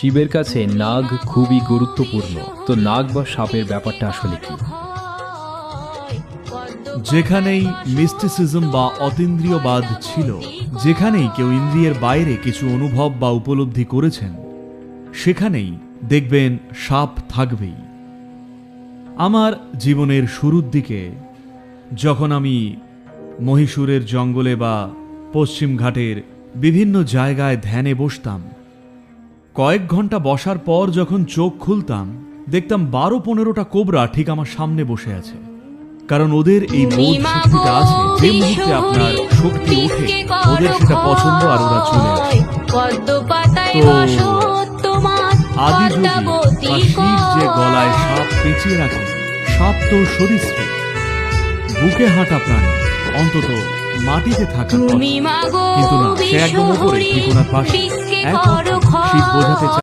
শিবের কাছে নাগ খুবই গুরুত্বপূর্ণ। তো নাগ বা সাপের ব্যাপারটা আসলে কি? যেখানেই মিস্টিসিজম বা অতীন্দ্রিয়বাদ ছিল, যেখানেই কেউ ইন্দ্রিয়ের বাইরে কিছু অনুভব বা উপলব্ধি করেছেন, সেখানেই দেখবেন সাপ থাকবেই। আমার জীবনের শুরুর দিকে যখন আমি মহীশূরের জঙ্গলে বা পশ্চিম ঘাটের বিভিন্ন জায়গায় ধ্যানে বসতাম, কয়েক ঘন্টা বসার পর যখন চোখ খুলতাম, দেখতাম 12-15টা কোবরা ঠিক আমার সামনে বসে আছে। কারণ ওদের এই বোধ শক্তিটা আছে, যে মুহূর্তে আপনার শক্তি ওঠে, ওদের সেটা পছন্দ আর ওরা চলে আসে। তো আদিযোগী বা শিব যে গলায় সাপ পেঁচিয়ে রাখে, সাপ তো সরীসৃপ, বুকে হাঁটা প্রাণী, অন্তত মাটিতে থাকা, কিন্তু না, সে একদম উপরে, ঠিক ওনার পাশে। এক অর্থে শিব বোঝাতে চায়